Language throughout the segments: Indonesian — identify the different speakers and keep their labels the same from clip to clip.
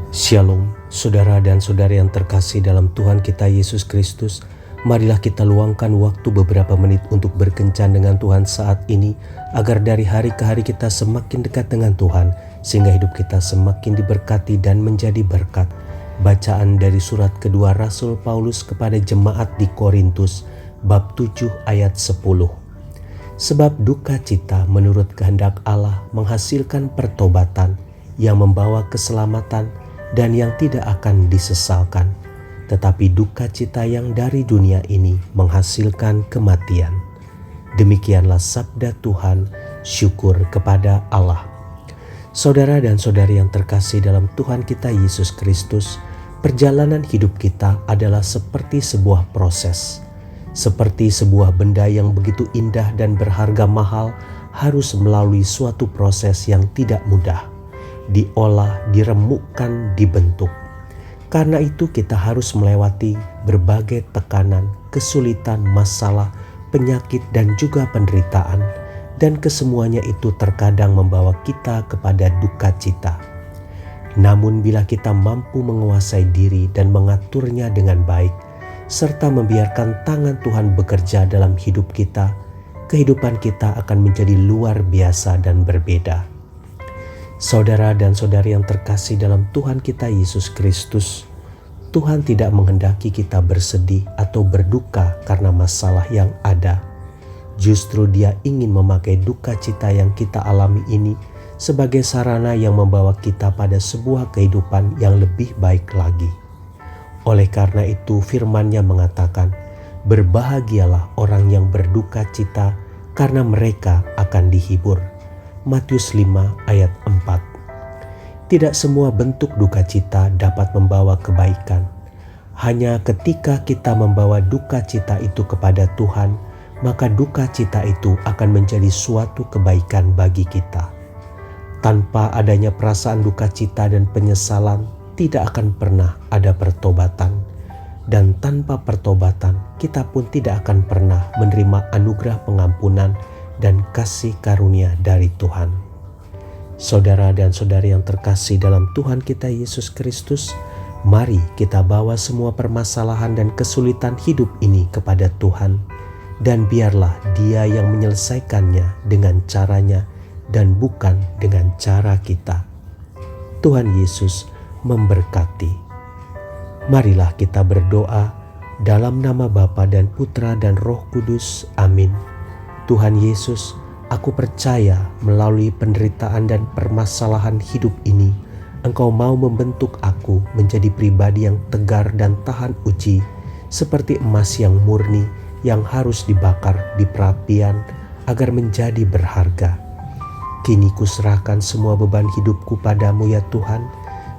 Speaker 1: Shalom, saudara dan saudari yang terkasih dalam Tuhan kita Yesus Kristus. Marilah kita luangkan waktu beberapa menit untuk berkencan dengan Tuhan saat ini, agar dari hari ke hari kita semakin dekat dengan Tuhan, sehingga hidup kita semakin diberkati dan menjadi berkat. Bacaan dari surat kedua Rasul Paulus kepada jemaat di Korintus, bab 7 ayat 10. Sebab duka cita menurut kehendak Allah menghasilkan pertobatan yang membawa keselamatan dan yang tidak akan disesalkan, tetapi duka cita yang dari dunia ini menghasilkan kematian. Demikianlah sabda Tuhan, syukur kepada Allah. Saudara dan saudari yang terkasih dalam Tuhan kita Yesus Kristus, perjalanan hidup kita adalah seperti sebuah proses. Seperti sebuah benda yang begitu indah dan berharga mahal harus melalui suatu proses yang tidak mudah. Diolah, diremukkan, dibentuk. Karena itu kita harus melewati berbagai tekanan, kesulitan, masalah, penyakit dan juga penderitaan. Dan kesemuanya itu terkadang membawa kita kepada duka cita. Namun bila kita mampu menguasai diri dan mengaturnya dengan baik, serta membiarkan tangan Tuhan bekerja dalam hidup kita, kehidupan kita akan menjadi luar biasa dan berbeda. Saudara dan saudari yang terkasih dalam Tuhan kita Yesus Kristus, Tuhan tidak menghendaki kita bersedih atau berduka karena masalah yang ada. Justru Dia ingin memakai duka cita yang kita alami ini sebagai sarana yang membawa kita pada sebuah kehidupan yang lebih baik lagi. Oleh karena itu firman-Nya mengatakan, berbahagialah orang yang berduka cita karena mereka akan dihibur. Matius 5 ayat 4. Tidak semua bentuk duka cita dapat membawa kebaikan. Hanya ketika kita membawa duka cita itu kepada Tuhan, maka duka cita itu akan menjadi suatu kebaikan bagi kita. Tanpa adanya perasaan duka cita dan penyesalan, tidak akan pernah ada pertobatan. Dan tanpa pertobatan, kita pun tidak akan pernah menerima anugerah pengampunan dan kasih karunia dari Tuhan. Saudara dan saudari yang terkasih dalam Tuhan kita Yesus Kristus, mari kita bawa semua permasalahan dan kesulitan hidup ini kepada Tuhan, dan biarlah Dia yang menyelesaikannya dengan caranya dan bukan dengan cara kita. Tuhan Yesus memberkati. Marilah kita berdoa dalam nama Bapa dan Putra dan Roh Kudus. Amin. Tuhan Yesus, aku percaya melalui penderitaan dan permasalahan hidup ini, Engkau mau membentuk aku menjadi pribadi yang tegar dan tahan uji, seperti emas yang murni yang harus dibakar di perapian agar menjadi berharga. Kini kuserahkan semua beban hidupku padamu ya Tuhan,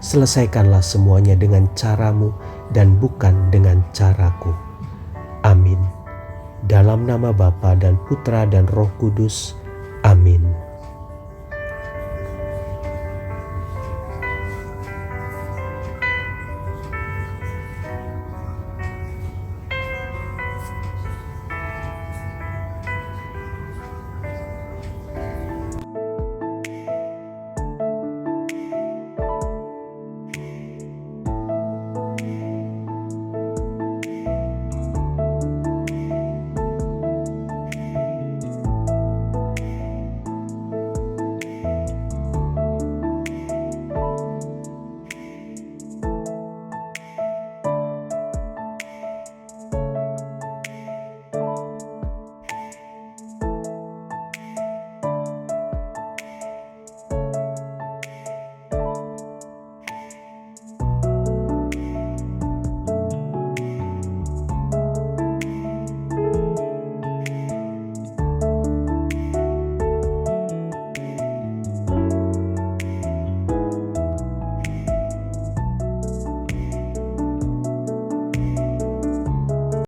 Speaker 1: selesaikanlah semuanya dengan cara-Mu dan bukan dengan caraku. Amin. Dalam nama Bapa dan Putra dan Roh Kudus. Amin.